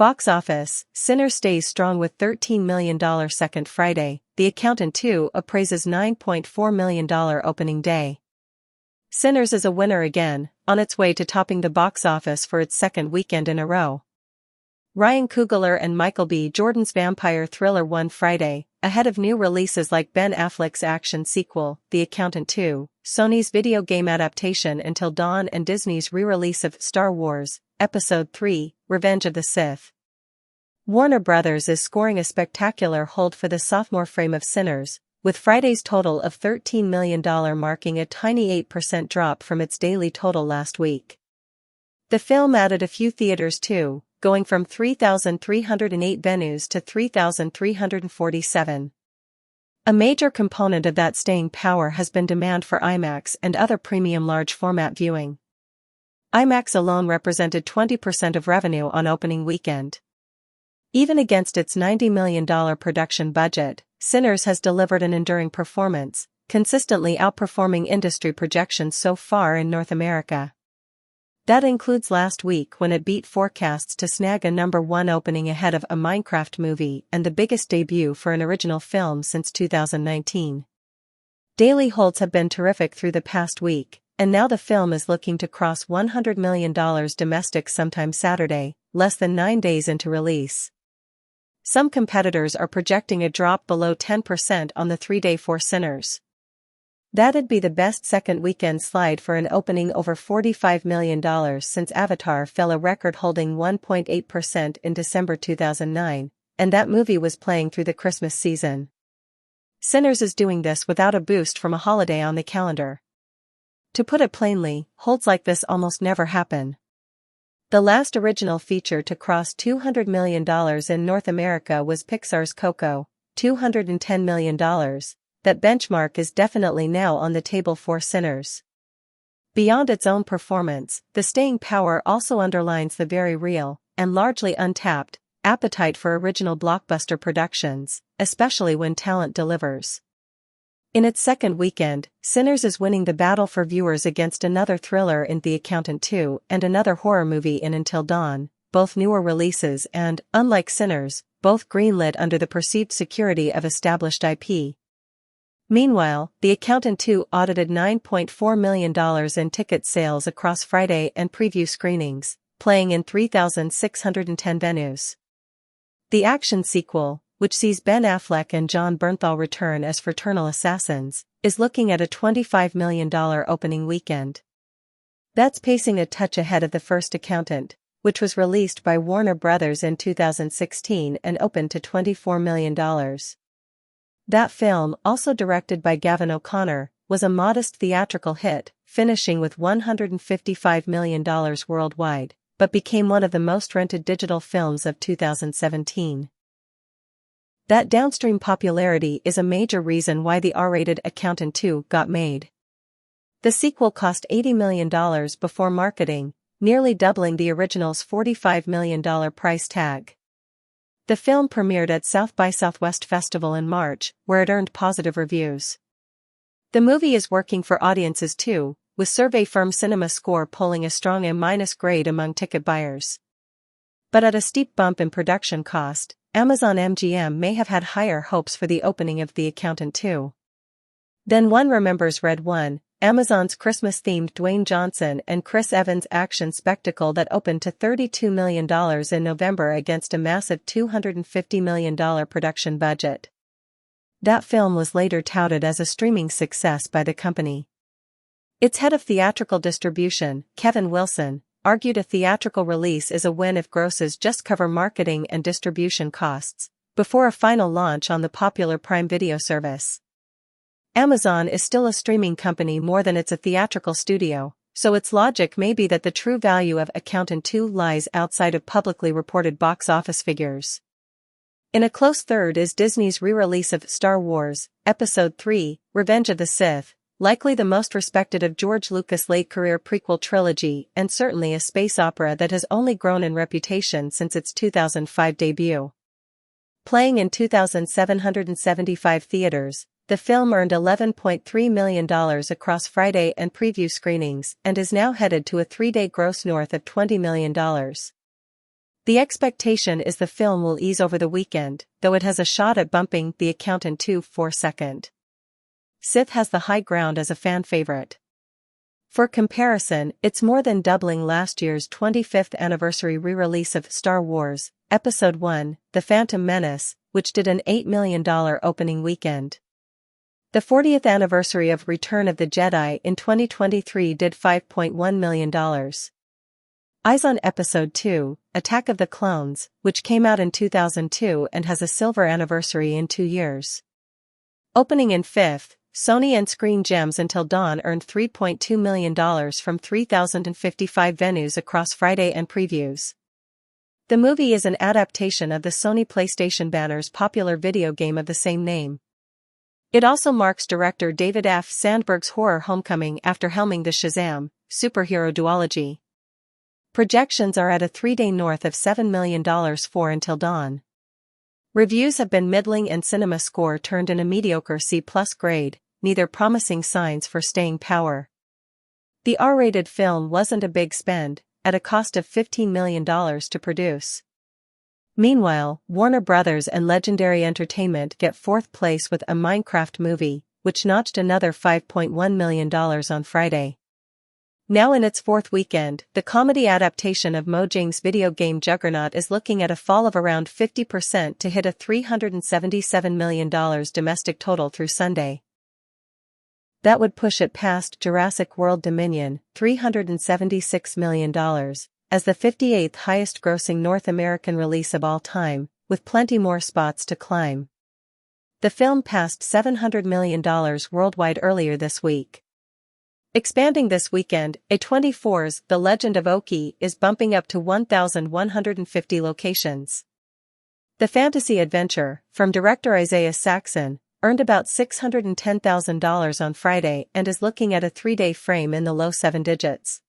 Box office, Sinners stays strong with $13 million second Friday. The Accountant 2 appraises $9.4 million opening day. Sinners is a winner again, on its way to topping the box office for its second weekend in a row. Ryan Coogler and Michael B. Jordan's vampire thriller won Friday, ahead of new releases like Ben Affleck's action sequel, The Accountant 2, Sony's video game adaptation Until Dawn, and Disney's re-release of Star Wars, Episode 3, Revenge of the Sith. Warner Bros. Is scoring a spectacular hold for the sophomore frame of Sinners, with Friday's total of $13 million marking a tiny 8% drop from its daily total last week. The film added a few theaters too, going from 3,308 venues to 3,347. A major component of that staying power has been demand for IMAX and other premium large-format viewing. IMAX alone represented 20% of revenue on opening weekend. Even against its $90 million production budget, Sinners has delivered an enduring performance, consistently outperforming industry projections so far in North America. That includes last week when it beat forecasts to snag a #1 opening ahead of a Minecraft movie and the biggest debut for an original film since 2019. Daily holds have been terrific through the past week, and now the film is looking to cross $100 million domestic sometime Saturday, less than 9 days into release. Some competitors are projecting a drop below 10% on the 3-day for Sinners. That'd be the best second weekend slide for an opening over $45 million since Avatar fell a record-holding 1.8% in December 2009, and that movie was playing through the Christmas season. Sinners is doing this without a boost from a holiday on the calendar. To put it plainly, holds like this almost never happen. The last original feature to cross $200 million in North America was Pixar's Coco, $210 million. That benchmark is definitely now on the table for Sinners. Beyond its own performance, the staying power also underlines the very real, and largely untapped, appetite for original blockbuster productions, especially when talent delivers. In its second weekend, Sinners is winning the battle for viewers against another thriller in The Accountant 2 and another horror movie in Until Dawn, both newer releases and, unlike Sinners, both greenlit under the perceived security of established IP. Meanwhile, The Accountant 2 audited $9.4 million in ticket sales across Friday and preview screenings, playing in 3,610 venues. The action sequel, which sees Ben Affleck and Jon Bernthal return as fraternal assassins, is looking at a $25 million opening weekend. That's pacing a touch ahead of the first Accountant, which was released by Warner Bros. In 2016 and opened to $24 million. That film, also directed by Gavin O'Connor, was a modest theatrical hit, finishing with $155 million worldwide, but became one of the most rented digital films of 2017. That downstream popularity is a major reason why the R-rated Accountant 2 got made. The sequel cost $80 million before marketing, nearly doubling the original's $45 million price tag. The film premiered at South by Southwest Festival in March, where it earned positive reviews. The movie is working for audiences too, with survey firm CinemaScore polling a strong A- grade among ticket buyers. But at a steep bump in production cost, Amazon MGM may have had higher hopes for the opening of The Accountant 2. Then one remembers Red One, Amazon's Christmas-themed Dwayne Johnson and Chris Evans action spectacle that opened to $32 million in November against a massive $250 million production budget. That film was later touted as a streaming success by the company. Its head of theatrical distribution, Kevin Wilson, argued a theatrical release is a win if grosses just cover marketing and distribution costs, before a final launch on the popular Prime Video service. Amazon is still a streaming company more than it's a theatrical studio, so its logic may be that the true value of Accountant 2 lies outside of publicly reported box office figures. In a close third is Disney's re-release of Star Wars, Episode 3, Revenge of the Sith, likely the most respected of George Lucas' late-career prequel trilogy and certainly a space opera that has only grown in reputation since its 2005 debut. Playing in 2,775 theaters, the film earned $11.3 million across Friday and preview screenings and is now headed to a 3-day gross north of $20 million. The The expectation is the film will ease over the weekend, though it has a shot at bumping The Accountant 2 for second. Sith has the high ground as a fan favorite. For comparison, it's more than doubling last year's 25th anniversary re-release of Star Wars, Episode 1, The Phantom Menace, which did an $8 million opening weekend. The 40th anniversary of Return of the Jedi in 2023 did $5.1 million. Eyes on Episode 2, Attack of the Clones, which came out in 2002 and has a silver anniversary in 2 years. Opening in 5th, Sony and Screen Gems Until Dawn earned $3.2 million from 3,055 venues across Friday and previews. The movie is an adaptation of the Sony PlayStation banner's popular video game of the same name. It also marks director David F. Sandberg's horror homecoming after helming the Shazam! Superhero duology. Projections are at a 3-day north of $7 million for Until Dawn. Reviews have been middling and cinema score turned in a mediocre C+ grade, neither promising signs for staying power. The R-rated film wasn't a big spend, at a cost of $15 million to produce. Meanwhile, Warner Brothers and Legendary Entertainment get 4th place with a Minecraft movie, which notched another $5.1 million on Friday. Now in its 4th weekend, the comedy adaptation of Mojang's video game juggernaut is looking at a fall of around 50% to hit a $377 million domestic total through Sunday. That would push it past Jurassic World Dominion, $376 million, as the 58th highest-grossing North American release of all time, with plenty more spots to climb. The film passed $700 million worldwide earlier this week. Expanding this weekend, A24's The Legend of Oki is bumping up to 1,150 locations. The fantasy adventure, from director Isaiah Saxon, earned about $610,000 on Friday and is looking at a 3-day frame in the low 7 digits.